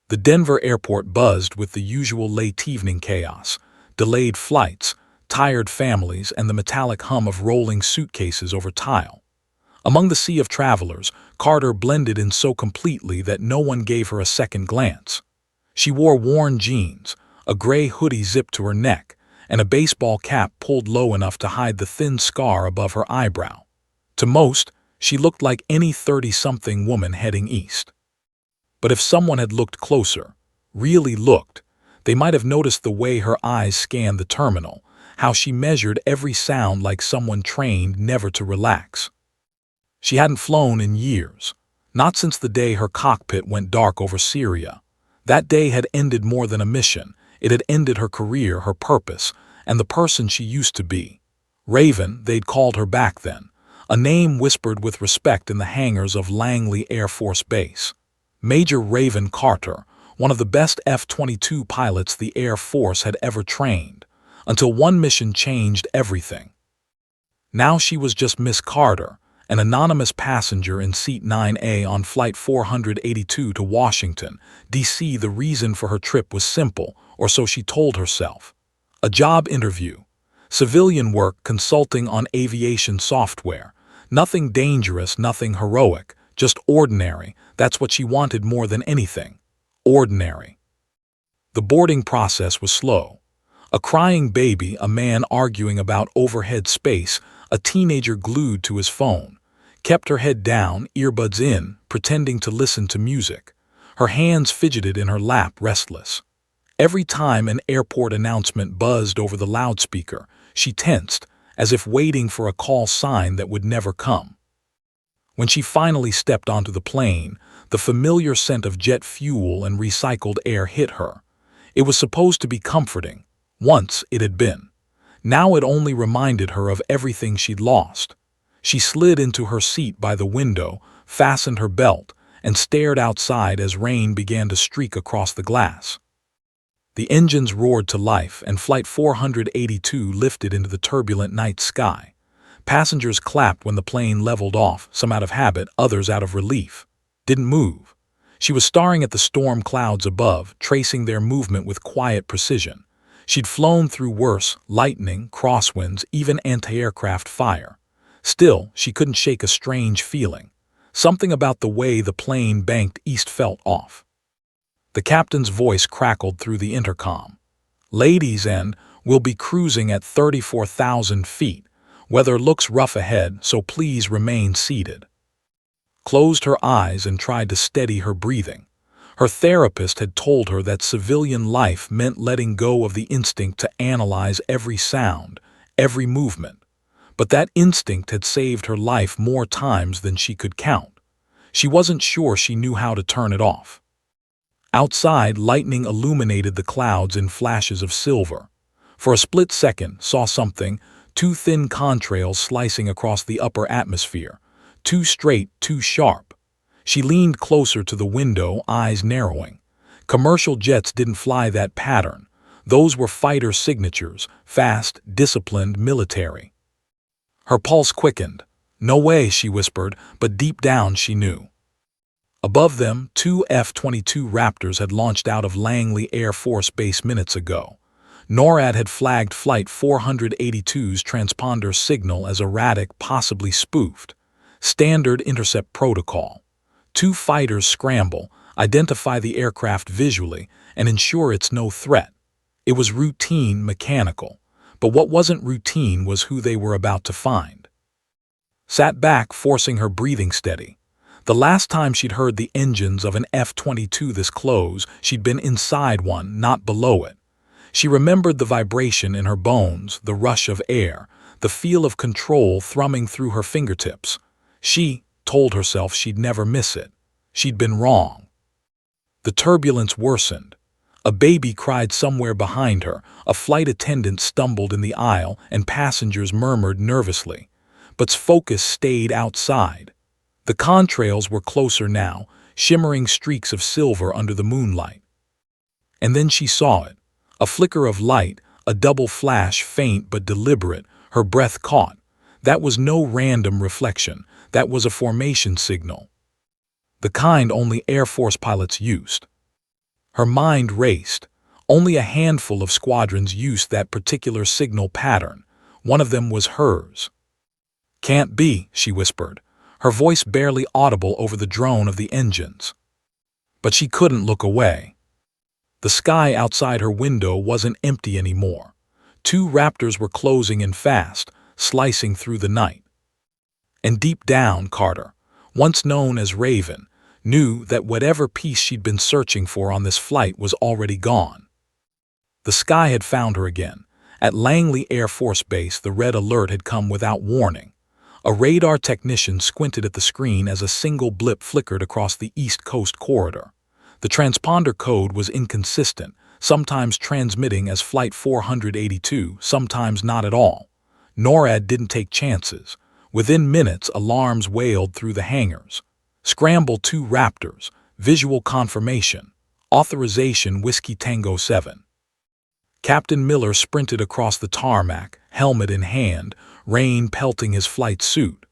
The Denver airport buzzed with the usual late-evening chaos, delayed flights, tired families, and the metallic hum of rolling suitcases over tile. Among the sea of travelers, Carter blended in so completely that no one gave her a second glance. She wore worn jeans, a gray hoodie zipped to her neck, and a baseball cap pulled low enough to hide the thin scar above her eyebrow. To most, she looked like any 30-something woman heading east. But if someone had looked closer, really looked, they might have noticed the way her eyes scanned the terminal, how she measured every sound like someone trained never to relax. She hadn't flown in years, not since the day her cockpit went dark over Syria. That day had ended more than a mission. It had ended her career, her purpose, and the person she used to be. Raven, they'd called her back then, a name whispered with respect in the hangars of Langley Air Force Base. Major Raven Carter, one of the best F-22 pilots the Air Force had ever trained, until one mission changed everything. Now she was just Miss Carter, an anonymous passenger in Seat 9A on Flight 482 to Washington, D.C. The reason for her trip was simple, or so she told herself. A job interview. Civilian work consulting on aviation software. Nothing dangerous, nothing heroic, just ordinary. That's what she wanted more than anything. Ordinary. The boarding process was slow. A crying baby, a man arguing about overhead space, a teenager glued to his phone. Kept her head down, earbuds in, pretending to listen to music. Her hands fidgeted in her lap, restless. Every time an airport announcement buzzed over the loudspeaker, she tensed, as if waiting for a call sign that would never come. When she finally stepped onto the plane, the familiar scent of jet fuel and recycled air hit her. It was supposed to be comforting. Once it had been. Now it only reminded her of everything she'd lost. She slid into her seat by the window, fastened her belt, and stared outside as rain began to streak across the glass. The engines roared to life, and Flight 482 lifted into the turbulent night sky. Passengers clapped when the plane leveled off, some out of habit, others out of relief. Didn't move. She was staring at the storm clouds above, tracing their movement with quiet precision. She'd flown through worse, lightning, crosswinds, even anti-aircraft fire. Still, she couldn't shake a strange feeling. Something about the way the plane banked east felt off. The captain's voice crackled through the intercom. "Ladies, we'll be cruising at 34,000 feet. Weather looks rough ahead, so please remain seated." Closed her eyes and tried to steady her breathing. Her therapist had told her that civilian life meant letting go of the instinct to analyze every sound, every movement. But that instinct had saved her life more times than she could count. She wasn't sure she knew how to turn it off. Outside, lightning illuminated the clouds in flashes of silver. For a split second, saw something, two thin contrails slicing across the upper atmosphere. Too straight, too sharp. She leaned closer to the window, eyes narrowing. Commercial jets didn't fly that pattern. Those were fighter signatures, fast, disciplined, military. Her pulse quickened. "No way," she whispered, but deep down she knew. Above them, two F-22 Raptors had launched out of Langley Air Force Base minutes ago. NORAD had flagged Flight 482's transponder signal as erratic, possibly spoofed. Standard intercept protocol. Two fighters scramble, identify the aircraft visually, and ensure it's no threat. It was routine, mechanical. But what wasn't routine was who they were about to find. Sat back, forcing her breathing steady. The last time she'd heard the engines of an F-22 this close, she'd been inside one, not below it. She remembered the vibration in her bones, the rush of air, the feel of control thrumming through her fingertips. She told herself she'd never miss it. She'd been wrong. The turbulence worsened. A baby cried somewhere behind her, a flight attendant stumbled in the aisle, and passengers murmured nervously. But focus stayed outside. The contrails were closer now, shimmering streaks of silver under the moonlight. And then she saw it. A flicker of light, a double flash, faint but deliberate, her breath caught. That was no random reflection. That was a formation signal. The kind only Air Force pilots used. Her mind raced. Only a handful of squadrons used that particular signal pattern. One of them was hers. "Can't be," she whispered, her voice barely audible over the drone of the engines. But she couldn't look away. The sky outside her window wasn't empty anymore. Two Raptors were closing in fast, slicing through the night. And deep down, Carter, once known as Raven, knew that whatever peace she'd been searching for on this flight was already gone. The sky had found her again. At Langley Air Force Base, the red alert had come without warning. A radar technician squinted at the screen as a single blip flickered across the East Coast corridor. The transponder code was inconsistent, sometimes transmitting as Flight 482, sometimes not at all. NORAD didn't take chances. Within minutes, alarms wailed through the hangars. "Scramble 2 Raptors, visual confirmation, authorization Whiskey Tango 7. Captain Miller sprinted across the tarmac, helmet in hand, rain pelting his flight suit.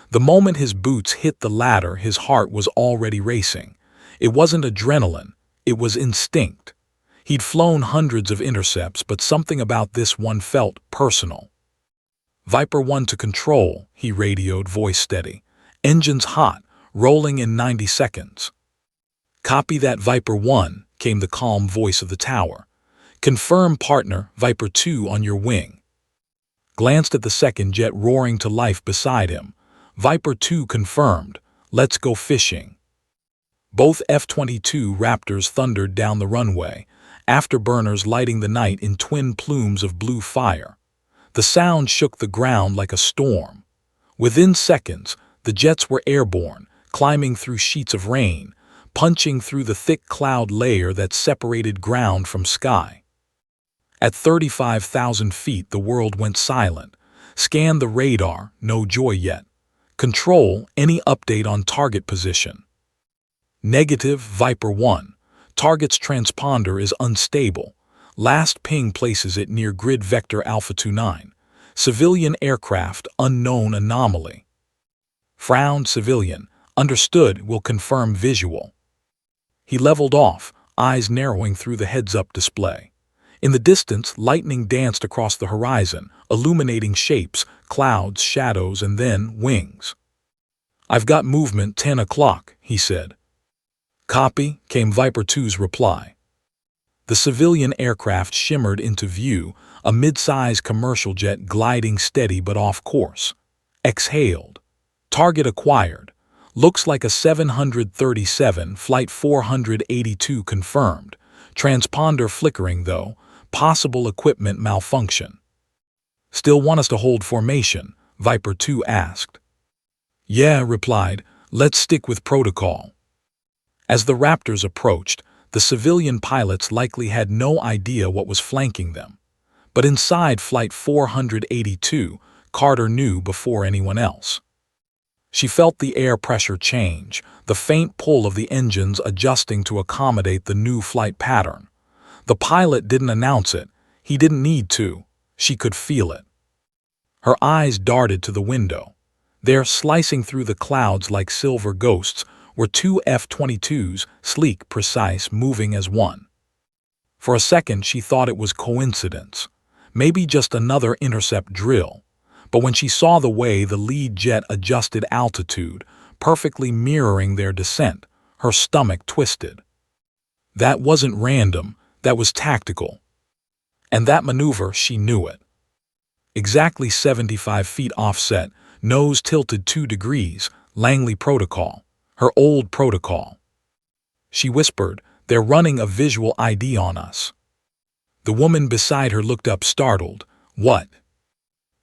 The moment his boots hit the ladder, his heart was already racing. It wasn't adrenaline, it was instinct. He'd flown hundreds of intercepts, but something about this one felt personal. "Viper 1 to control," he radioed, voice steady. "Engines hot, rolling in 90 seconds. "Copy that, Viper 1, came the calm voice of the tower. "Confirm, partner, Viper 2 on your wing." Glanced at the second jet roaring to life beside him. "Viper 2 confirmed. Let's go fishing." Both F-22 Raptors thundered down the runway, afterburners lighting the night in twin plumes of blue fire. The sound shook the ground like a storm. Within seconds, the jets were airborne, climbing through sheets of rain, punching through the thick cloud layer that separated ground from sky. At 35,000 feet, the world went silent. Scan the radar, no joy yet. Control, any update on target position? Negative, Viper 1. Target's transponder is unstable. Last ping places it near grid vector Alpha 29. Civilian aircraft, unknown anomaly. Frowned, civilian. Understood, will confirm visual. He leveled off, eyes narrowing through the heads-up display. In the distance, lightning danced across the horizon, illuminating shapes, clouds, shadows, and then wings. "I've got movement 10 o'clock, he said. "Copy," came Viper 2's reply. The civilian aircraft shimmered into view, a mid-size commercial jet gliding steady but off course. Exhaled. "Target acquired. Looks like a 737, Flight 482 confirmed. Transponder flickering though, possible equipment malfunction." "Still want us to hold formation?" Viper 2 asked. "Yeah," replied, "let's stick with protocol." As the Raptors approached, the civilian pilots likely had no idea what was flanking them. But inside Flight 482, Carter knew before anyone else. She felt the air pressure change, the faint pull of the engines adjusting to accommodate the new flight pattern. The pilot didn't announce it. He didn't need to. She could feel it. Her eyes darted to the window. There, slicing through the clouds like silver ghosts, were 2 F-22s, sleek, precise, moving as one. For a second, she thought it was coincidence. Maybe just another intercept drill. But when she saw the way the lead jet adjusted altitude, perfectly mirroring their descent, her stomach twisted. That wasn't random, that was tactical. And that maneuver, she knew it. Exactly 75 feet offset, nose tilted 2 degrees, Langley protocol, her old protocol. She whispered, "They're running a visual ID on us." The woman beside her looked up startled. "What?"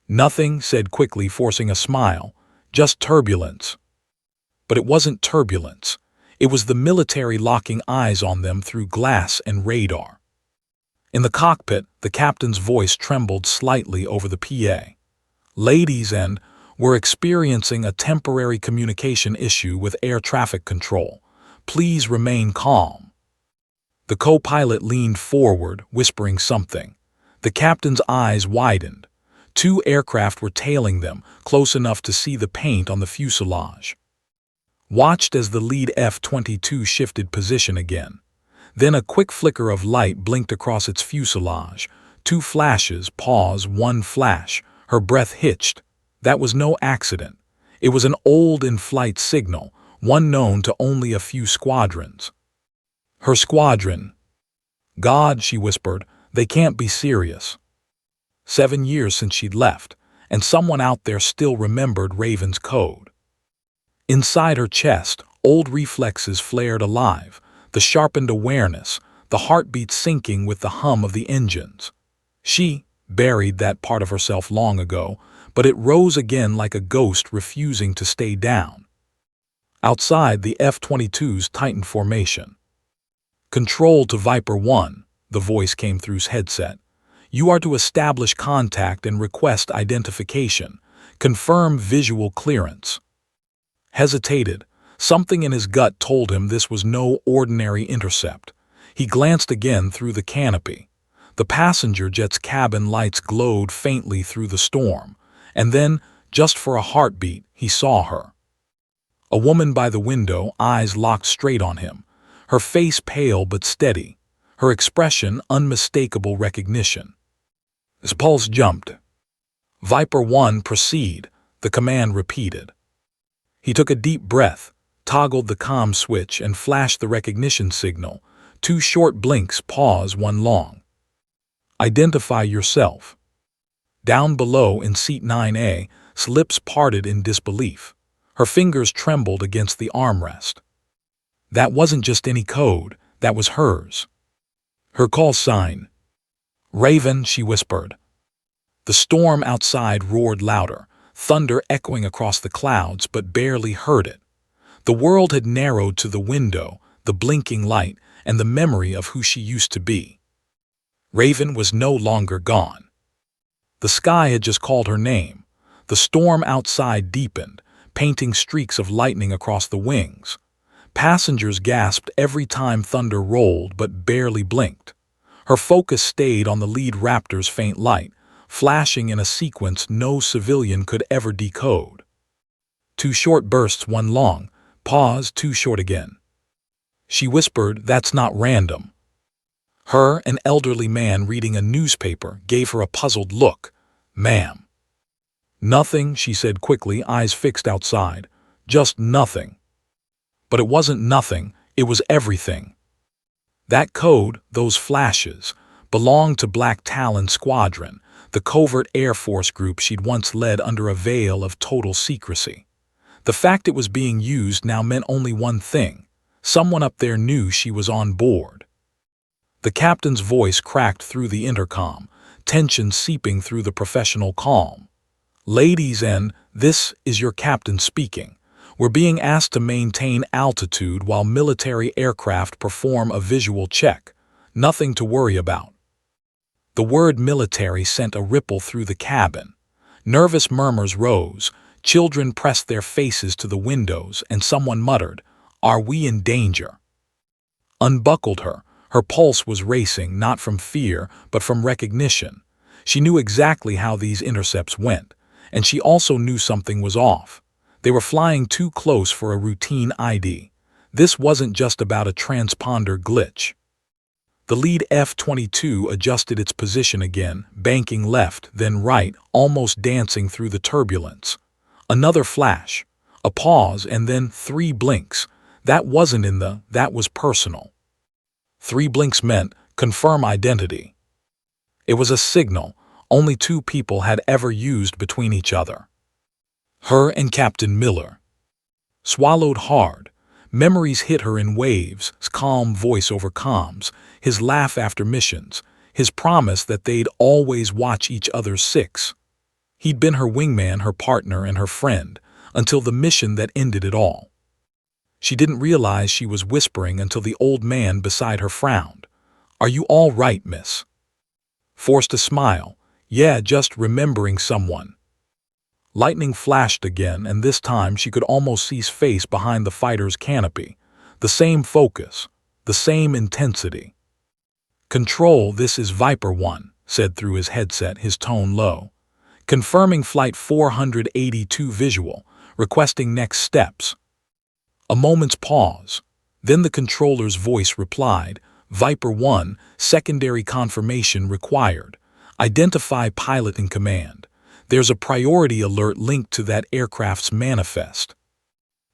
"Nothing," said quickly, forcing a smile. "Just turbulence." But it wasn't turbulence. It was the military locking eyes on them through glass and radar. In the cockpit, the captain's voice trembled slightly over the PA. "Ladies and, we're experiencing a temporary communication issue with air traffic control. Please remain calm." The co-pilot leaned forward, whispering something. The captain's eyes widened. 2 aircraft were tailing them, close enough to see the paint on the fuselage. Watched as the lead F-22 shifted position again. Then a quick flicker of light blinked across its fuselage. Two flashes, pause, one flash. Her breath hitched. That was no accident. It was an old in-flight signal, one known to only a few squadrons. Her squadron. God, she whispered, they can't be serious. 7 years since she'd left, and someone out there still remembered Raven's code. Inside her chest, old reflexes flared alive, the sharpened awareness, the heartbeat syncing with the hum of the engines. She buried that part of herself long ago, but it rose again like a ghost refusing to stay down. Outside, the F-22s tightened formation. "Control to Viper 1, the voice came through his headset. "You are to establish contact and request identification. Confirm visual clearance." Hesitated. Something in his gut told him this was no ordinary intercept. He glanced again through the canopy. The passenger jet's cabin lights glowed faintly through the storm, and then, just for a heartbeat, he saw her. A woman by the window, eyes locked straight on him, her face pale but steady, her expression unmistakable recognition. His pulse jumped. "Viper 1, proceed," the command repeated. He took a deep breath, toggled the comm switch, and flashed the recognition signal. 2 short blinks, pause, 1 long. "Identify yourself." Down below in seat 9A, lips parted in disbelief. Her fingers trembled against the armrest. That wasn't just any code, that was hers. Her call sign. "Raven," she whispered. The storm outside roared louder, thunder echoing across the clouds, but barely heard it. The world had narrowed to the window, the blinking light, and the memory of who she used to be. Raven was no longer gone. The sky had just called her name. The storm outside deepened, painting streaks of lightning across the wings. Passengers gasped every time thunder rolled, but barely blinked. Her focus stayed on the lead Raptor's faint light, flashing in a sequence no civilian could ever decode. 2 short bursts, 1 long, pause, 2 short again. She whispered, "That's not random." Her, an elderly man reading a newspaper, gave her a puzzled look. "Ma'am." "Nothing," she said quickly, eyes fixed outside. "Just nothing." But it wasn't nothing, it was everything. That code, those flashes, belonged to Black Talon Squadron, the covert Air Force group she'd once led under a veil of total secrecy. The fact it was being used now meant only one thing: someone up there knew she was on board. The captain's voice cracked through the intercom, tension seeping through the professional calm. "Ladies and, this is your captain speaking. We're being asked to maintain altitude while military aircraft perform a visual check. Nothing to worry about." The word military sent a ripple through the cabin. Nervous murmurs rose, children pressed their faces to the windows, and someone muttered, "Are we in danger?" Unbuckled her. Her pulse was racing, not from fear, but from recognition. She knew exactly how these intercepts went, and she also knew something was off. They were flying too close for a routine ID. This wasn't just about a transponder glitch. The lead F-22 adjusted its position again, banking left, then right, almost dancing through the turbulence. Another flash, a pause, and then 3 blinks. That wasn't that was personal. 3 blinks meant, confirm identity. It was a signal only 2 people had ever used between each other. Her and Captain Miller. Swallowed hard. Memories hit her in waves, his calm voice over comms, his laugh after missions, his promise that they'd always watch each other's 6. He'd been her wingman, her partner, and her friend, until the mission that ended it all. She didn't realize she was whispering until the old man beside her frowned. "Are you all right, miss?" Forced a smile. "Yeah, just remembering someone." Lightning flashed again, and this time she could almost see his face behind the fighter's canopy. The same focus, the same intensity. "Control, this is Viper 1, said through his headset, his tone low. "Confirming Flight 482 visual, requesting next steps." A moment's pause. Then the controller's voice replied, Viper 1, secondary confirmation required. Identify pilot in command. There's a priority alert linked to that aircraft's manifest.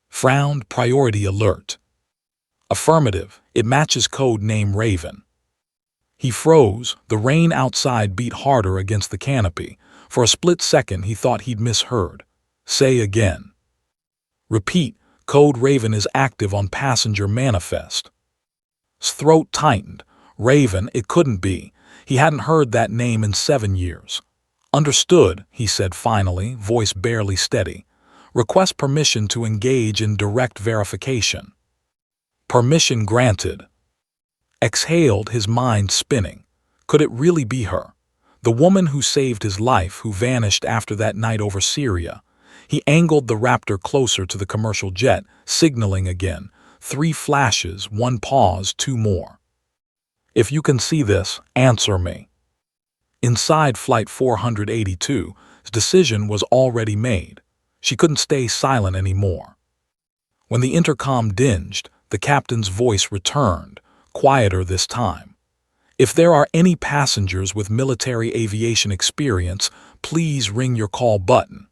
Frowned, priority alert. Affirmative, it matches code name Raven. He froze, the rain outside beat harder against the canopy. For a split second he thought he'd misheard. Say again. Repeat, code Raven is active on passenger manifest. His throat tightened. Raven, it couldn't be. He hadn't heard that name in 7 years. Understood, he said finally, voice barely steady. Request permission to engage in direct verification. Permission granted. Exhaled, his mind spinning. Could it really be her? The woman who saved his life, who vanished after that night over Syria. He angled the Raptor closer to the commercial jet, signaling again. 3 flashes, 1 pause, 2 more. If you can see this, answer me. Inside Flight 482, his decision was already made. She couldn't stay silent anymore. When the intercom dinged, the captain's voice returned, quieter this time. If there are any passengers with military aviation experience, please ring your call button.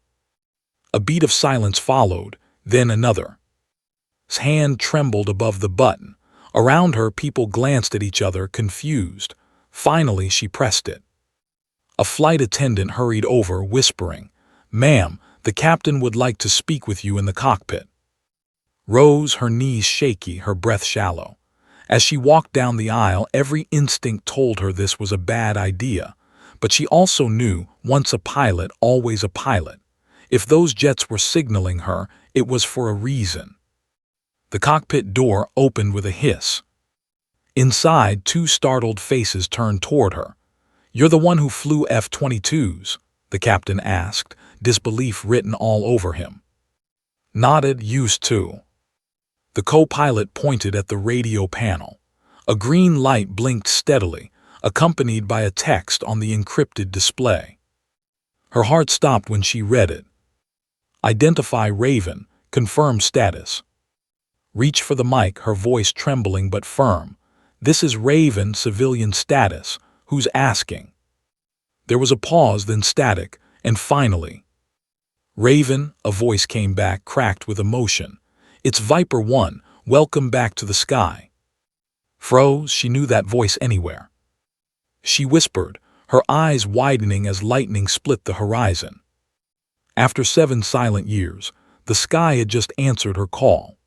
A beat of silence followed, then another. His hand trembled above the button. Around her, people glanced at each other, confused. Finally, she pressed it. A flight attendant hurried over, whispering, "Ma'am, the captain would like to speak with you in the cockpit." Rose, her knees shaky, her breath shallow. As she walked down the aisle, every instinct told her this was a bad idea. But she also knew, once a pilot, always a pilot. If those jets were signaling her, it was for a reason. The cockpit door opened with a hiss. Inside, 2 startled faces turned toward her. "You're the one who flew F-22s?" the captain asked, disbelief written all over him. Nodded, "Used to." The co-pilot pointed at the radio panel. A green light blinked steadily, accompanied by a text on the encrypted display. Her heart stopped when she read it. Identify Raven, confirm status. Reach for the mic, her voice trembling but firm. "This is Raven, civilian status. Who's asking?" There was a pause, then static, and finally. "Raven," a voice came back, cracked with emotion. "It's Viper 1, welcome back to the sky." Froze, she knew that voice anywhere. She whispered, her eyes widening as lightning split the horizon. After 7 silent years, the sky had just answered her call.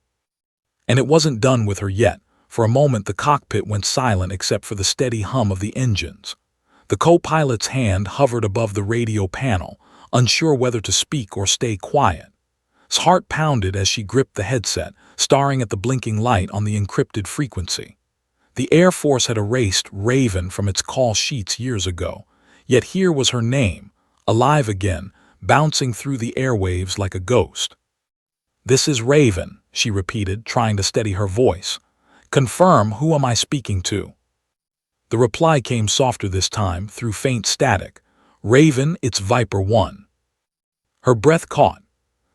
And it wasn't done with her yet. For a moment the cockpit went silent except for the steady hum of the engines. The co-pilot's hand hovered above the radio panel, unsure whether to speak or stay quiet. His heart pounded as she gripped the headset, staring at the blinking light on the encrypted frequency. The Air Force had erased Raven from its call sheets years ago, yet here was her name, alive again, bouncing through the airwaves like a ghost. "This is Raven," she repeated, trying to steady her voice. "Confirm, who am I speaking to?" The reply came softer this time, through faint static. "Raven, it's Viper 1. Her breath caught.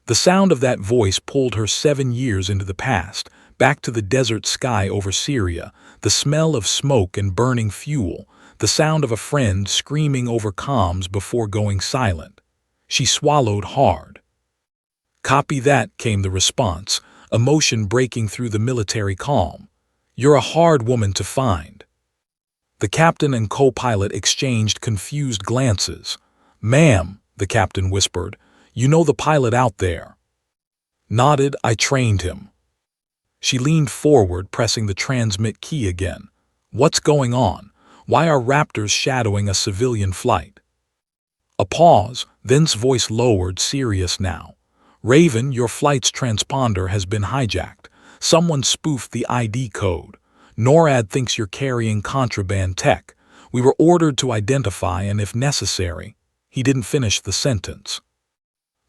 The sound of that voice pulled her 7 years into the past, back to the desert sky over Syria, the smell of smoke and burning fuel, the sound of a friend screaming over comms before going silent. She swallowed hard. "Copy that," came the response, emotion breaking through the military calm. "You're a hard woman to find." The captain and co-pilot exchanged confused glances. "Ma'am," the captain whispered, "you know the pilot out there?" Nodded, "I trained him." She leaned forward, pressing the transmit key again. "What's going on? Why are Raptors shadowing a civilian flight?" A pause, then's voice lowered, serious now. "Raven, your flight's transponder has been hijacked. Someone spoofed the ID code. NORAD thinks you're carrying contraband tech. We were ordered to identify and, if necessary..." He didn't finish the sentence.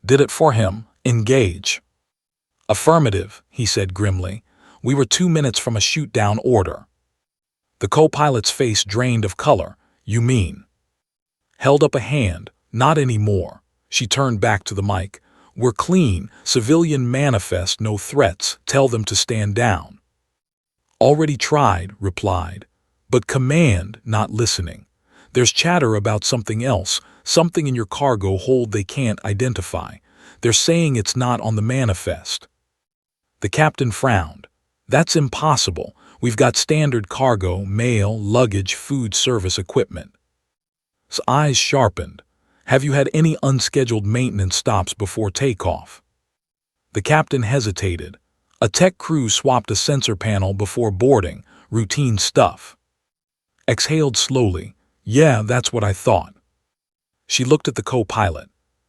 "Did it for him. Engage." "Affirmative," he said grimly. "We were 2 minutes from a shoot-down order." The co-pilot's face drained of color. "You mean?" Held up a hand. "Not anymore." She turned back to the mic. "We're clean. Civilian manifest, no threats. Tell them to stand down." "Already tried," replied. But command not listening. There's chatter about something else, something in your cargo hold they can't identify. They're saying it's not on the manifest. The captain frowned. That's impossible. We've got standard cargo, mail, luggage, food service equipment. His eyes sharpened. Have you had any unscheduled maintenance stops before takeoff? The captain hesitated. A tech crew swapped a sensor panel before boarding, routine stuff. Exhaled slowly. Yeah, that's what I thought. She looked at the co-pilot.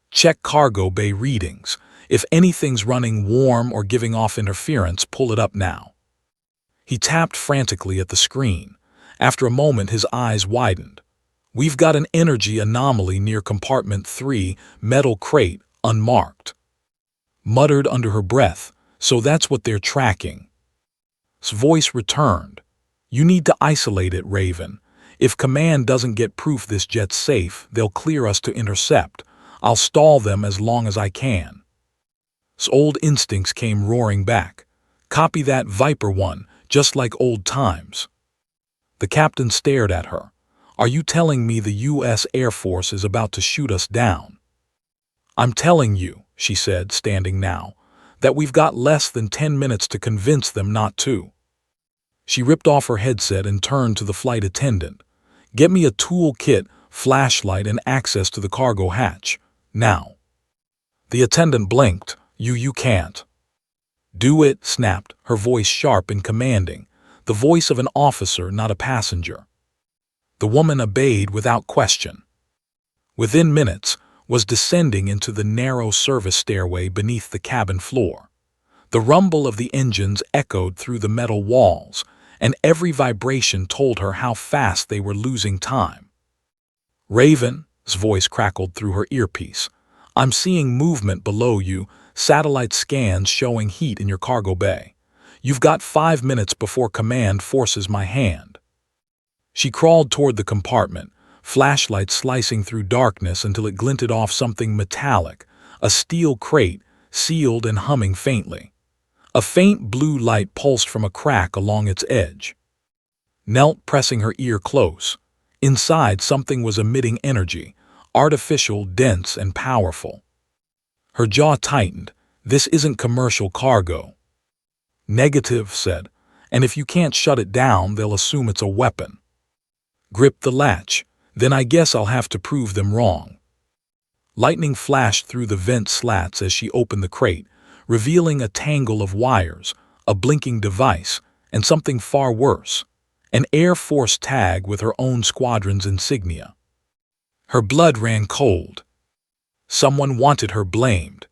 Check cargo bay readings. If anything's running warm or giving off interference, pull it up now. He tapped frantically at the screen. After a moment, his eyes widened. We've got an energy anomaly near compartment 3, metal crate, unmarked. Muttered under her breath, so that's what they're tracking. His voice returned. You need to isolate it, Raven. If command doesn't get proof this jet's safe, they'll clear us to intercept. I'll stall them as long as I can. His old instincts came roaring back. Copy that, Viper 1, just like old times. The captain stared at her. Are you telling me the U.S. Air Force is about to shoot us down? I'm telling you, she said, standing now, that we've got less than 10 minutes to convince them not to. She ripped off her headset and turned to the flight attendant. Get me a tool kit, flashlight, and access to the cargo hatch. Now. The attendant blinked. You can't. Do it, snapped, her voice sharp and commanding, the voice of an officer, not a passenger. The woman obeyed without question. Within minutes, was descending into the narrow service stairway beneath the cabin floor. The rumble of the engines echoed through the metal walls, and every vibration told her how fast they were losing time. Raven's voice crackled through her earpiece. I'm seeing movement below you, satellite scans showing heat in your cargo bay. You've got 5 minutes before command forces my hand. She crawled toward the compartment, flashlight slicing through darkness until it glinted off something metallic, a steel crate, sealed and humming faintly. A faint blue light pulsed from a crack along its edge. Knelt, pressing her ear close. Inside, something was emitting energy, artificial, dense, and powerful. Her jaw tightened. This isn't commercial cargo. Negative, said, and if you can't shut it down, they'll assume it's a weapon. Grip the latch. Then I guess I'll have to prove them wrong. Lightning flashed through the vent slats as she opened the crate, revealing a tangle of wires, a blinking device, and something far worse, an Air Force tag with her own squadron's insignia. Her blood ran cold. Someone wanted her blamed.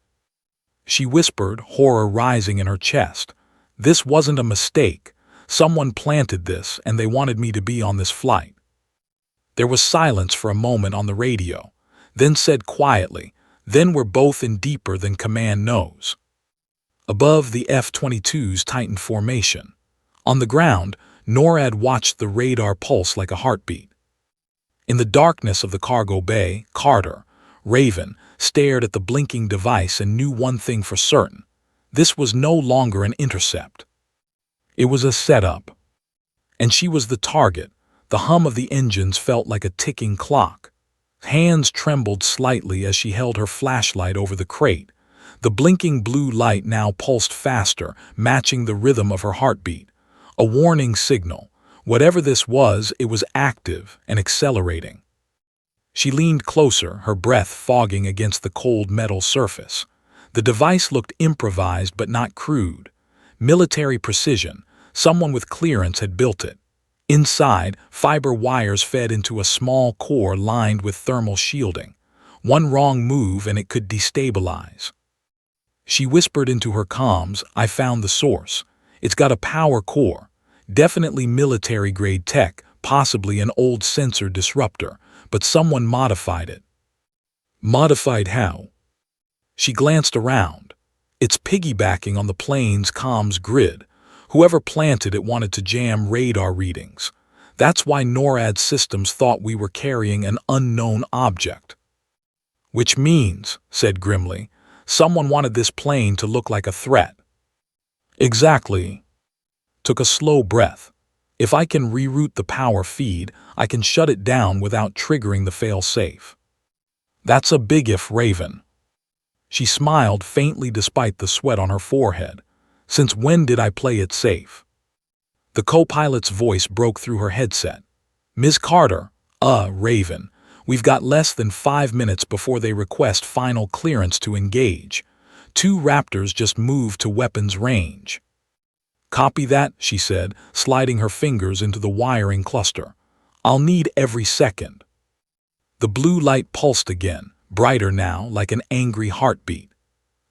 She whispered, horror rising in her chest. This wasn't a mistake. Someone planted this, and they wanted me to be on this flight. There was silence for a moment on the radio, then said quietly, then we're both in deeper than command knows. Above, the F-22's tightened formation. On the ground, NORAD watched the radar pulse like a heartbeat. In the darkness of the cargo bay, Carter, Raven, stared at the blinking device and knew one thing for certain. This was no longer an intercept. It was a setup. And she was the target. The hum of the engines felt like a ticking clock. Hands trembled slightly as she held her flashlight over the crate. The blinking blue light now pulsed faster, matching the rhythm of her heartbeat. A warning signal. Whatever this was, it was active and accelerating. She leaned closer, her breath fogging against the cold metal surface. The device looked improvised but not crude. Military precision. Someone with clearance had built it. Inside, fiber wires fed into a small core lined with thermal shielding. One wrong move and it could destabilize. She whispered into her comms, I found the source. It's got a power core. Definitely military-grade tech, possibly an old sensor disruptor, but someone modified it. Modified how? She glanced around. It's piggybacking on the plane's comms grid. Whoever planted it wanted to jam radar readings. That's why NORAD systems thought we were carrying an unknown object. Which means, said grimly, someone wanted this plane to look like a threat. Exactly. Took a slow breath. If I can reroute the power feed, I can shut it down without triggering the fail-safe. That's a big if, Raven. She smiled faintly despite the sweat on her forehead. Since when did I play it safe? The co-pilot's voice broke through her headset. Ms. Carter, Raven, we've got less than 5 minutes before they request final clearance to engage. 2 Raptors just moved to weapons range. Copy that, she said, sliding her fingers into the wiring cluster. I'll need every second. The blue light pulsed again, brighter now, like an angry heartbeat.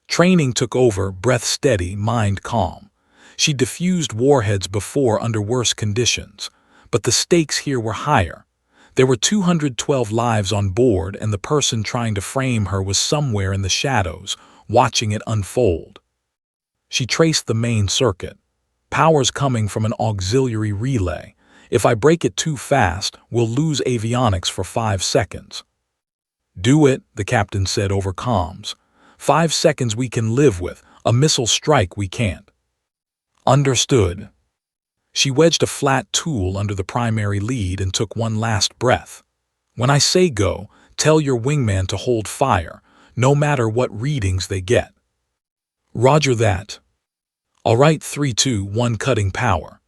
Training took over, breath steady, mind calm. She defused warheads before under worse conditions, but the stakes here were higher. There were 212 lives on board, and the person trying to frame her was somewhere in the shadows, watching it unfold. She traced the main circuit. Power's coming from an auxiliary relay. If I break it too fast, we'll lose avionics for 5 seconds. Do it, the captain said over comms. 5 seconds we can live with, a missile strike we can't. Understood. She wedged a flat tool under the primary lead and took one last breath. When I say go, tell your wingman to hold fire, no matter what readings they get. Roger that. All right, 3-2-1 cutting power.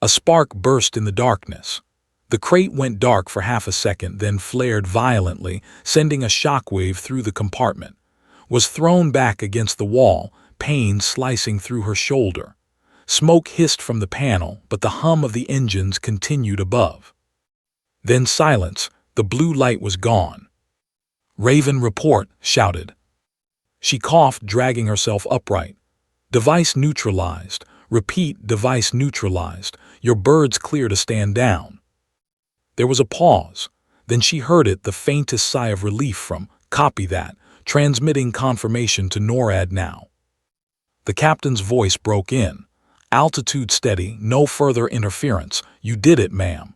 A spark burst in the darkness. The crate went dark for half a second, then flared violently, sending a shockwave through the compartment. Was thrown back against the wall, pain slicing through her shoulder. Smoke hissed from the panel, but the hum of the engines continued above. Then silence, the blue light was gone. Raven, report, shouted. She coughed, dragging herself upright. Device neutralized. Repeat, device neutralized. Your bird's clear to stand down. There was a pause. Then she heard it, the faintest sigh of relief from, copy that, transmitting confirmation to NORAD now. The captain's voice broke in. Altitude steady, no further interference. You did it, ma'am.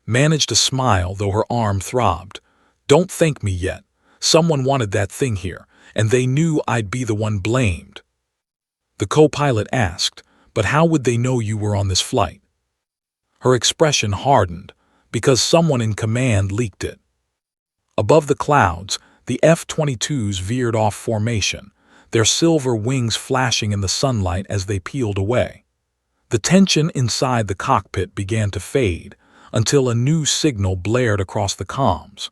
Managed to smile, though her arm throbbed. Don't thank me yet. Someone wanted that thing here, and they knew I'd be the one blamed. The co-pilot asked, but how would they know you were on this flight? Her expression hardened, because someone in command leaked it. Above the clouds, the F-22s veered off formation, their silver wings flashing in the sunlight as they peeled away. The tension inside the cockpit began to fade, until a new signal blared across the comms.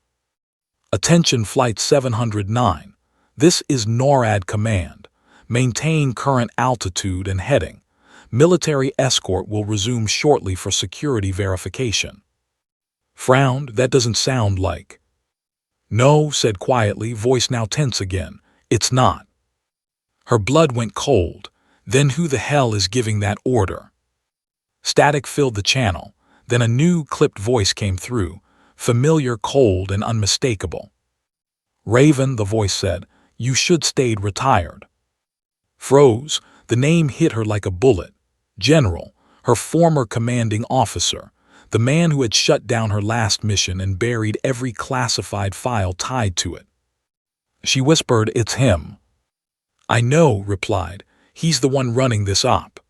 Attention Flight 709. This is NORAD Command. Maintain current altitude and heading. Military escort will resume shortly for security verification. Frowned, that doesn't sound like. No, said quietly, voice now tense again. It's not. Her blood went cold. Then who the hell is giving that order? Static filled the channel. Then a new clipped voice came through, familiar, cold, and unmistakable. Raven, the voice said, you should stayed retired. Froze. The name hit her like a bullet. General, her former commanding officer, the man who had shut down her last mission and buried every classified file tied to it. She whispered, it's him. I know, replied. He's the one running this op.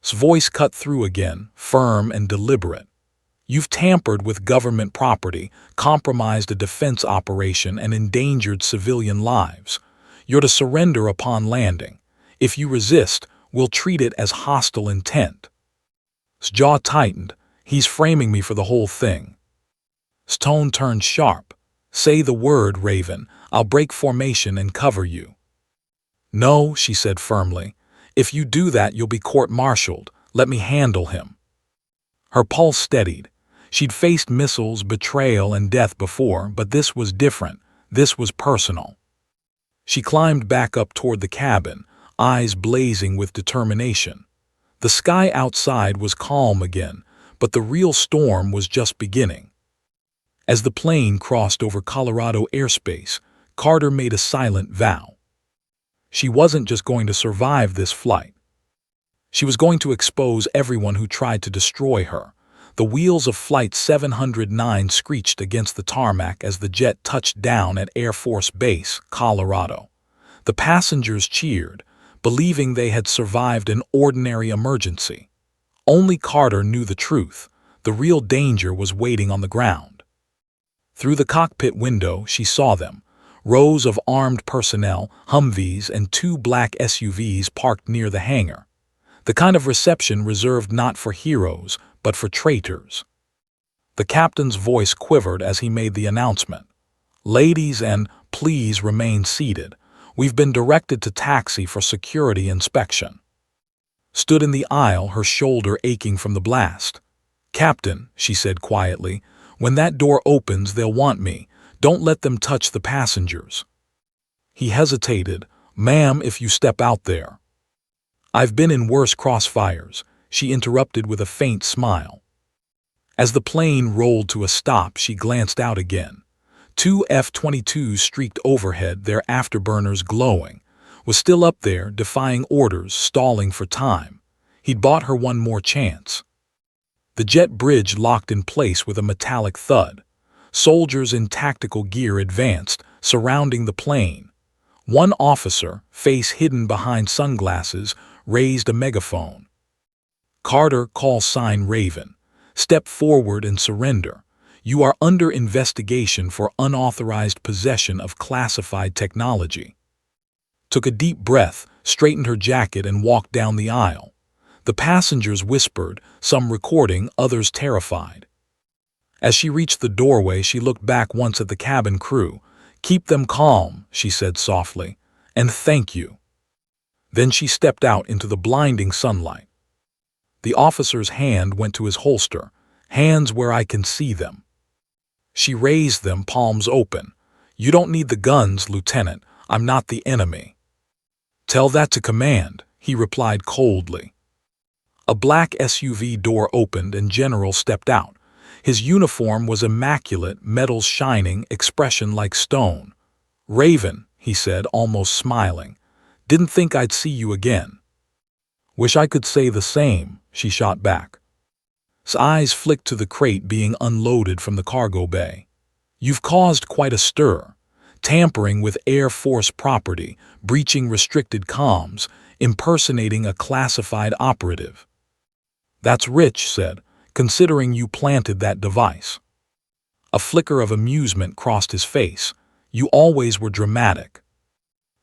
His voice cut through again, firm and deliberate. You've tampered with government property, compromised a defense operation, and endangered civilian lives. You're to surrender upon landing. If you resist, we'll treat it as hostile intent. His jaw tightened. He's framing me for the whole thing. His tone turned sharp. Say the word, Raven. I'll break formation and cover you. No, she said firmly. If you do that, you'll be court-martialed. Let me handle him. Her pulse steadied. She'd faced missiles, betrayal, and death before, but this was different. This was personal. She climbed back up toward the cabin, eyes blazing with determination. The sky outside was calm again, but the real storm was just beginning. As the plane crossed over Colorado airspace, Carter made a silent vow. She wasn't just going to survive this flight. She was going to expose everyone who tried to destroy her. The wheels of Flight 709 screeched against the tarmac as the jet touched down at Air Force Base, Colorado. The passengers cheered, believing they had survived an ordinary emergency. Only Carter knew the truth. The real danger was waiting on the ground. Through the cockpit window, she saw them. Rows of armed personnel, Humvees, and 2 black SUVs parked near the hangar. The kind of reception reserved not for heroes, but for traitors. The captain's voice quivered as he made the announcement. "Ladies, and please remain seated. We've been directed to taxi for security inspection." Stood in the aisle, her shoulder aching from the blast. "Captain," she said quietly, "when that door opens, they'll want me. Don't let them touch the passengers." He hesitated. "Ma'am, if you step out there." "I've been in worse crossfires," she interrupted with a faint smile. As the plane rolled to a stop, she glanced out again. 2 F-22s streaked overhead, their afterburners glowing. Was still up there, defying orders, stalling for time. He'd bought her one more chance. The jet bridge locked in place with a metallic thud. Soldiers in tactical gear advanced, surrounding the plane. One officer, face hidden behind sunglasses, raised a megaphone. "Carter, call sign Raven. Step forward and surrender. You are under investigation for unauthorized possession of classified technology." Took a deep breath, straightened her jacket, and walked down the aisle. The passengers whispered, some recording, others terrified. As she reached the doorway, she looked back once at the cabin crew. "Keep them calm," she said softly, "and thank you." Then she stepped out into the blinding sunlight. The officer's hand went to his holster, "Hands where I can see them." She raised them, palms open. "You don't need the guns, Lieutenant. I'm not the enemy." "Tell that to command," he replied coldly. A black SUV door opened and General stepped out. His uniform was immaculate, metals shining, expression like stone. "Raven," he said, almost smiling. "Didn't think I'd see you again." "Wish I could say the same," she shot back. His eyes flicked to the crate being unloaded from the cargo bay. "You've caused quite a stir. Tampering with Air Force property, breaching restricted comms, impersonating a classified operative." "That's rich," said, "considering you planted that device." A flicker of amusement crossed his face. "You always were dramatic."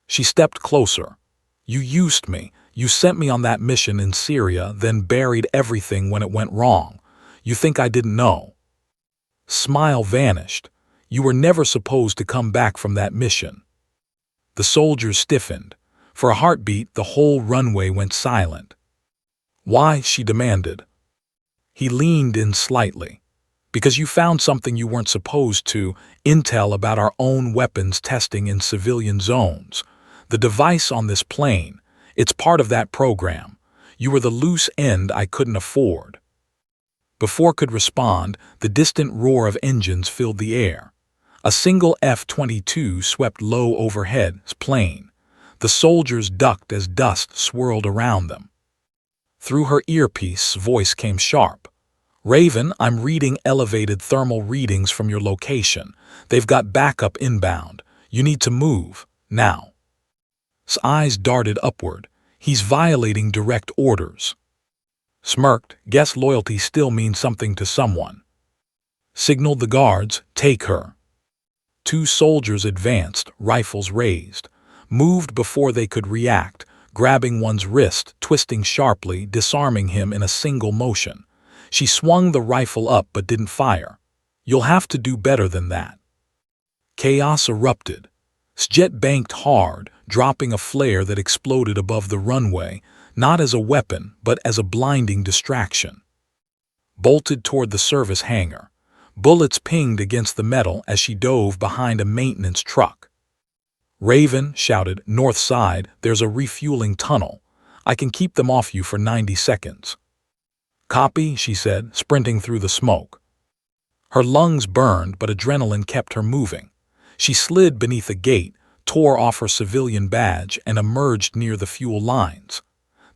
She stepped closer. "You used me. You sent me on that mission in Syria, then buried everything when it went wrong. You think I didn't know?" Smile vanished. "You were never supposed to come back from that mission." The soldiers stiffened. For a heartbeat, the whole runway went silent. "Why?" she demanded. He leaned in slightly. "Because you found something you weren't supposed to, intel about our own weapons testing in civilian zones. The device on this plane, it's part of that program. You were the loose end I couldn't afford." Before could respond, the distant roar of engines filled the air. A single F-22 swept low overhead, plane. The soldiers ducked as dust swirled around them. Through her earpiece, voice came sharp. "Raven, I'm reading elevated thermal readings from your location. They've got backup inbound. You need to move, now." His eyes darted upward. "He's violating direct orders." Smirked. "Guess loyalty still means something to someone." Signaled the guards, "Take her." 2 soldiers advanced, rifles raised. Moved before they could react, grabbing one's wrist, twisting sharply, disarming him in a single motion. She swung the rifle up but didn't fire. "You'll have to do better than that." Chaos erupted. Jet banked hard, dropping a flare that exploded above the runway, not as a weapon, but as a blinding distraction. Bolted toward the service hangar. Bullets pinged against the metal as she dove behind a maintenance truck. "Raven," shouted, "north side, there's a refueling tunnel. I can keep them off you for 90 seconds. "Copy," she said, sprinting through the smoke. Her lungs burned, but adrenaline kept her moving. She slid beneath a gate, tore off her civilian badge, and emerged near the fuel lines.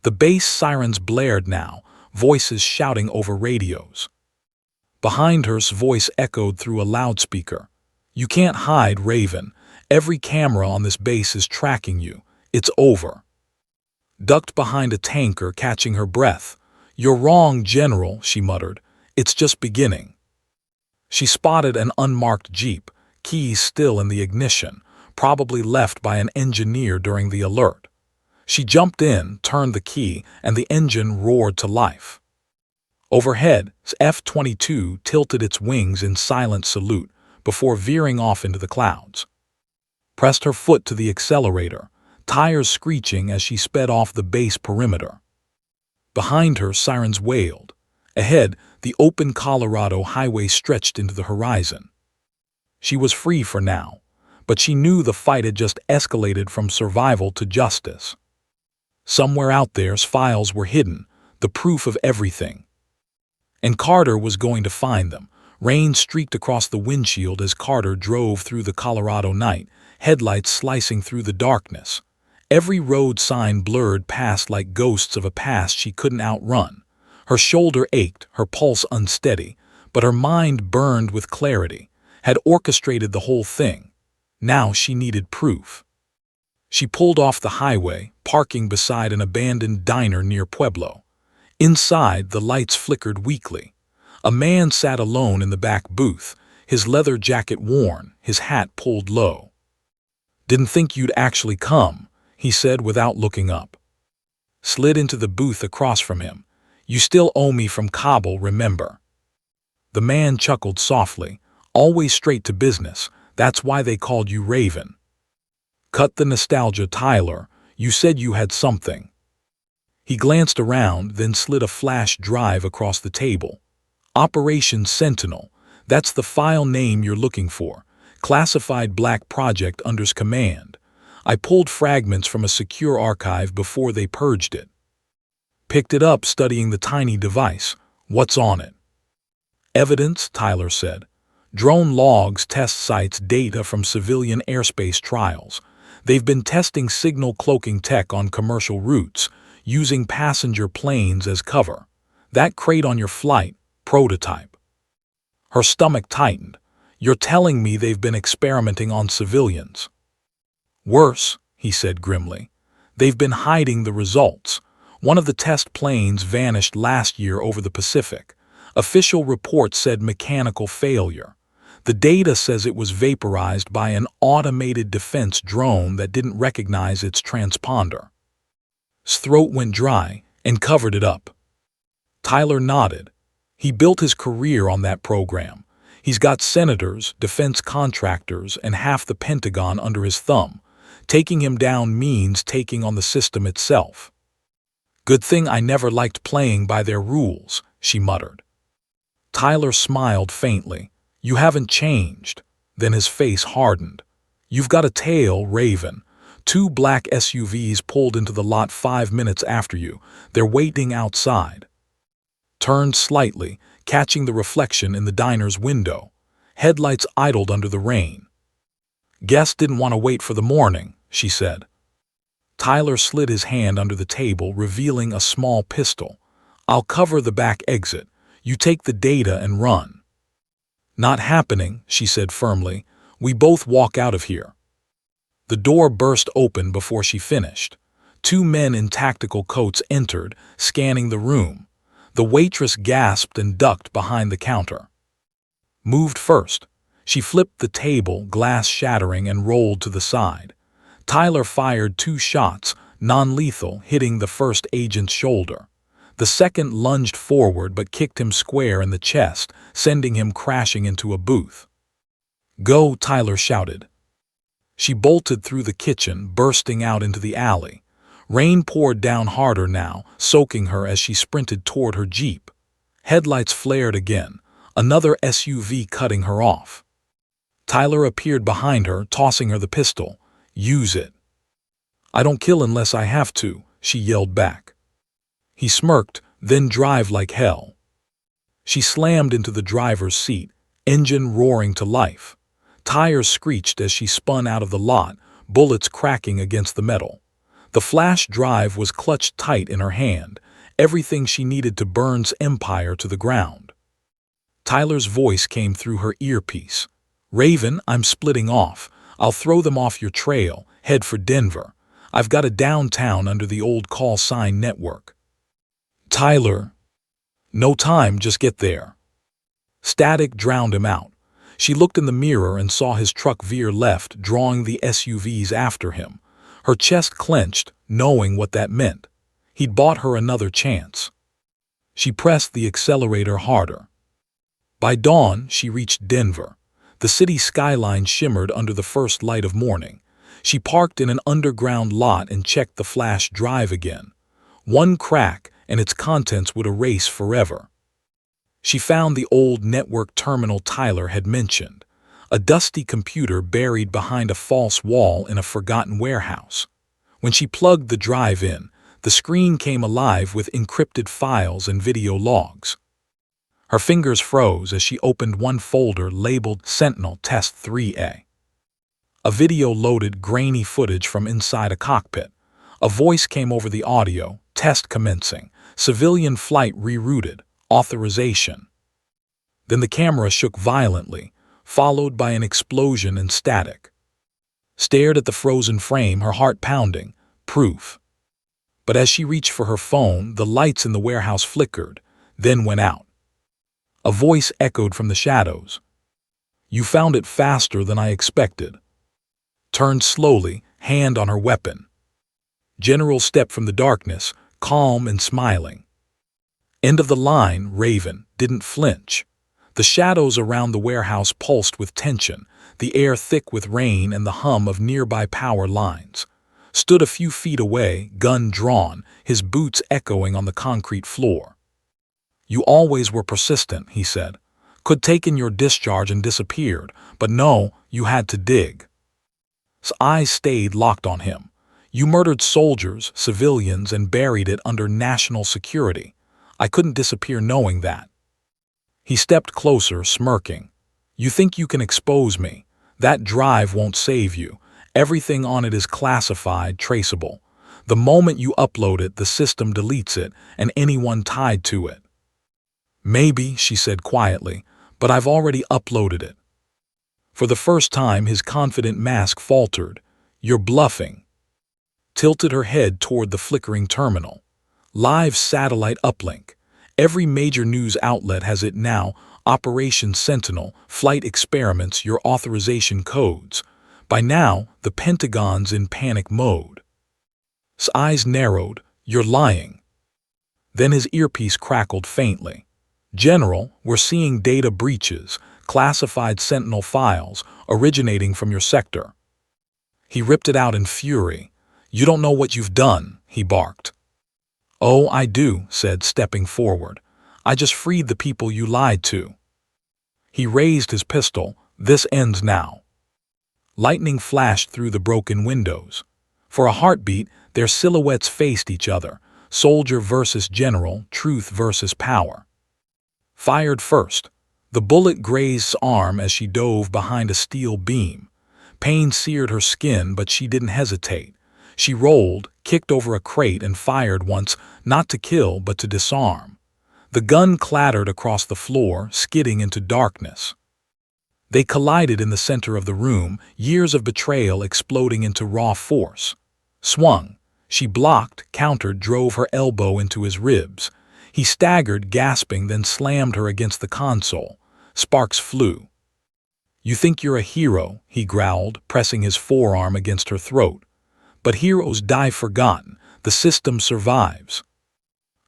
The base sirens blared now, voices shouting over radios. Behind her's voice echoed through a loudspeaker. "You can't hide, Raven. Every camera on this base is tracking you. It's over." Ducked behind a tanker, catching her breath. "You're wrong, General," she muttered. "It's just beginning." She spotted an unmarked Jeep, keys still in the ignition, probably left by an engineer during the alert. She jumped in, turned the key, and the engine roared to life. Overhead, F-22 tilted its wings in silent salute before veering off into the clouds. Pressed her foot to the accelerator, tires screeching as she sped off the base perimeter. Behind her, sirens wailed. Ahead, the open Colorado highway stretched into the horizon. She was free for now, but she knew the fight had just escalated from survival to justice. Somewhere out there's files were hidden, the proof of everything. And Carter was going to find them. Rain streaked across the windshield as Carter drove through the Colorado night, headlights slicing through the darkness. Every road sign blurred past like ghosts of a past she couldn't outrun. Her shoulder ached, her pulse unsteady, but her mind burned with clarity, had orchestrated the whole thing. Now she needed proof. She pulled off the highway, parking beside an abandoned diner near Pueblo. Inside, the lights flickered weakly. A man sat alone in the back booth, his leather jacket worn, his hat pulled low. "Didn't think you'd actually come," he said without looking up. Slid into the booth across from him. "You still owe me from Kabul, remember?" The man chuckled softly. "Always straight to business. That's why they called you Raven." "Cut the nostalgia, Tyler. You said you had something." He glanced around, then slid a flash drive across the table. "Operation Sentinel. That's the file name you're looking for. Classified black project under's command. I pulled fragments from a secure archive before they purged it." Picked it up, studying the tiny device. "What's on it?" "Evidence," Tyler said. "Drone logs, test sites, data from civilian airspace trials. They've been testing signal cloaking tech on commercial routes, using passenger planes as cover. That crate on your flight, prototype." Her stomach tightened. "You're telling me they've been experimenting on civilians?" "Worse," he said grimly. "They've been hiding the results. One of the test planes vanished last year over the Pacific. Official report said mechanical failure. The data says it was vaporized by an automated defense drone that didn't recognize its transponder." His throat went dry and covered it up. Tyler nodded. He built his career on that program. He's got senators, defense contractors, and half the Pentagon under his thumb. Taking him down means taking on the system itself. "Good thing I never liked playing by their rules," she muttered. Tyler smiled faintly. "You haven't changed." Then his face hardened. "You've got a tail, Raven. 2 black SUVs pulled into the lot 5 minutes after you. They're waiting outside." Turned slightly, catching the reflection in the diner's window. Headlights idled under the rain. "Guess didn't want to wait for the morning," she said. Tyler slid his hand under the table, revealing a small pistol. "I'll cover the back exit. You take the data and run." "Not happening," she said firmly. "We both walk out of here." The door burst open before she finished. 2 men in tactical coats entered, scanning the room. The waitress gasped and ducked behind the counter. "Moved first." She flipped the table, glass shattering, and rolled to the side. Tyler fired 2 shots, non-lethal, hitting the first agent's shoulder. The second lunged forward but kicked him square in the chest, sending him crashing into a booth. "Go," Tyler shouted. She bolted through the kitchen, bursting out into the alley. Rain poured down harder now, soaking her as she sprinted toward her Jeep. Headlights flared again, another SUV cutting her off. Tyler appeared behind her, tossing her the pistol. "Use it." "I don't kill unless I have to," she yelled back. He smirked, "Then drive like hell." She slammed into the driver's seat, engine roaring to life. Tires screeched as she spun out of the lot, bullets cracking against the metal. The flash drive was clutched tight in her hand, everything she needed to Burns' empire to the ground. Tyler's voice came through her earpiece. "Raven, I'm splitting off. I'll throw them off your trail, head for Denver. I've got a downtown under the old call sign network." "Tyler," No time, just get there. Static drowned him out. She looked in the mirror and saw his truck veer left, drawing the SUVs after him. Her chest clenched, knowing what that meant. He'd bought her another chance. She pressed the accelerator harder. By dawn, she reached Denver. The city skyline shimmered under the first light of morning. She parked in an underground lot and checked the flash drive again. One crack, and its contents would erase forever. She found the old network terminal Tyler had mentioned, a dusty computer buried behind a false wall in a forgotten warehouse. When she plugged the drive in, the screen came alive with encrypted files and video logs. Her fingers froze as she opened one folder labeled Sentinel Test 3A. A video loaded grainy footage from inside a cockpit. A voice came over the audio, test commencing, civilian flight rerouted, authorization. Then the camera shook violently, followed by an explosion and static. Stared at the frozen frame, her heart pounding, proof. But as she reached for her phone, the lights in the warehouse flickered, then went out. A voice echoed from the shadows. You found it faster than I expected. Turned slowly, hand on her weapon. General stepped from the darkness, calm and smiling. End of the line, Raven, didn't flinch. The shadows around the warehouse pulsed with tension, the air thick with rain and the hum of nearby power lines. Stood a few feet away, gun drawn, his boots echoing on the concrete floor. You always were persistent, he said. Could take in your discharge and disappeared, but no, you had to dig. His eyes stayed locked on him. You murdered soldiers, civilians, and buried it under national security. I couldn't disappear knowing that. He stepped closer, smirking. You think you can expose me? That drive won't save you. Everything on it is classified, traceable. The moment you upload it, the system deletes it, and anyone tied to it. Maybe, she said quietly, but I've already uploaded it. For the first time, his confident mask faltered. You're bluffing. Tilted her head toward the flickering terminal. Live satellite uplink. Every major news outlet has it now. Operation Sentinel, flight experiments, your authorization codes. By now, the Pentagon's in panic mode. His eyes narrowed. You're lying. Then his earpiece crackled faintly. General, we're seeing data breaches, classified Sentinel files, originating from your sector. He ripped it out in fury. You don't know what you've done, he barked. Oh, I do, said, stepping forward. I just freed the people you lied to. He raised his pistol. This ends now. Lightning flashed through the broken windows. For a heartbeat, their silhouettes faced each other. Soldier versus general, truth versus power. Fired first. The bullet grazed his arm as she dove behind a steel beam. Pain seared her skin, but she didn't hesitate. She rolled, kicked over a crate, and fired once, not to kill but to disarm. The gun clattered across the floor, skidding into darkness. They collided in the center of the room, years of betrayal exploding into raw force. Swung. She blocked, countered, drove her elbow into his ribs. He staggered, gasping, then slammed her against the console. Sparks flew. You think you're a hero, he growled, pressing his forearm against her throat. But heroes die forgotten. The system survives.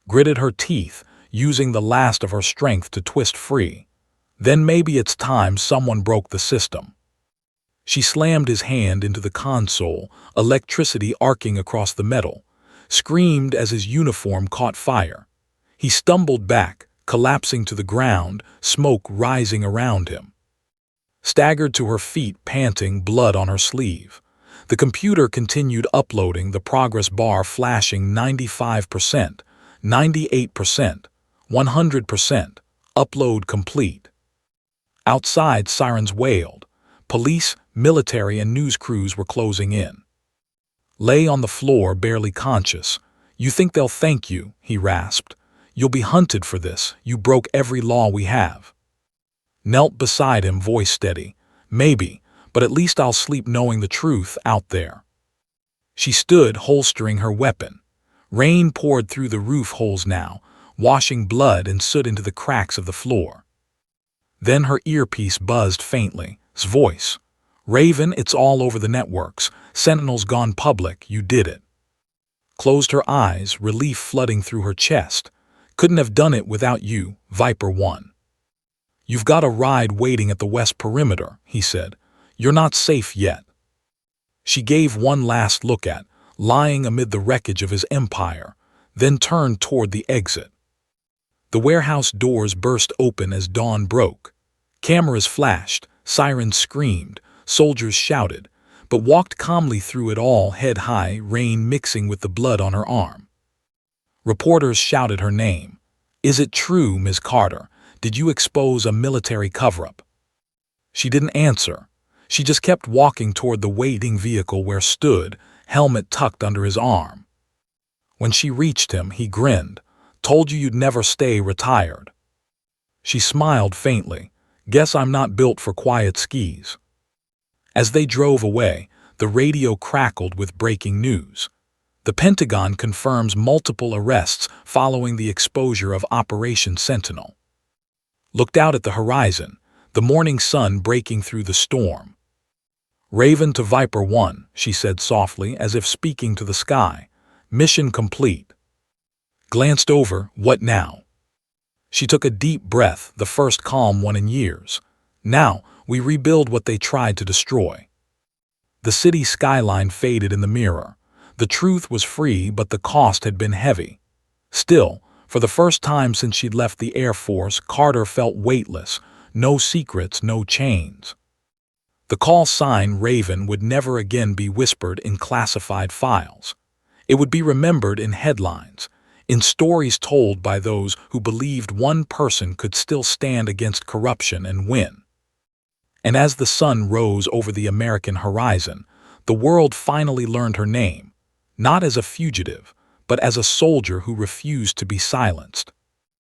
Gritted her teeth, using the last of her strength to twist free. Then maybe it's time someone broke the system. She slammed his hand into the console, electricity arcing across the metal, screamed as his uniform caught fire. He stumbled back, collapsing to the ground, smoke rising around him. Staggered to her feet, panting, blood on her sleeve. The computer continued uploading, the progress bar flashing 95%, 98%, 100%, upload complete. Outside, sirens wailed. Police, military, and news crews were closing in. Lay on the floor, barely conscious. You think they'll thank you, he rasped. You'll be hunted for this. You broke every law we have. Knelt beside him, voice steady. Maybe, but at least I'll sleep knowing the truth out there. She stood, holstering her weapon. Rain poured through the roof holes now, washing blood and soot into the cracks of the floor. Then her earpiece buzzed faintly. His voice. "Raven, it's all over the networks. Sentinel's gone public. You did it." Closed her eyes, relief flooding through her chest. "Couldn't have done it without you, Viper 1. "You've got a ride waiting at the west perimeter," he said. "You're not safe yet." She gave one last look at, lying amid the wreckage of his empire, then turned toward the exit. The warehouse doors burst open as dawn broke. Cameras flashed, sirens screamed, soldiers shouted, but walked calmly through it all, head high, rain mixing with the blood on her arm. Reporters shouted her name. "Is it true, Ms. Carter? Did you expose a military cover-up?" She didn't answer. She just kept walking toward the waiting vehicle where stood, helmet tucked under his arm. When she reached him, he grinned. "Told you you'd never stay retired." She smiled faintly. "Guess I'm not built for quiet skis." As they drove away, the radio crackled with breaking news. The Pentagon confirms multiple arrests following the exposure of Operation Sentinel. Looked out at the horizon, the morning sun breaking through the storm. "Raven to Viper 1, she said softly, as if speaking to the sky. "Mission complete." Glanced over, "What now?" She took a deep breath, the first calm one in years. "Now, we rebuild what they tried to destroy." The city skyline faded in the mirror. The truth was free, but the cost had been heavy. Still, for the first time since she'd left the Air Force, Carter felt weightless. No secrets, no chains. The call sign Raven would never again be whispered in classified files. It would be remembered in headlines, in stories told by those who believed one person could still stand against corruption and win. And as the sun rose over the American horizon, the world finally learned her name, not as a fugitive, but as a soldier who refused to be silenced.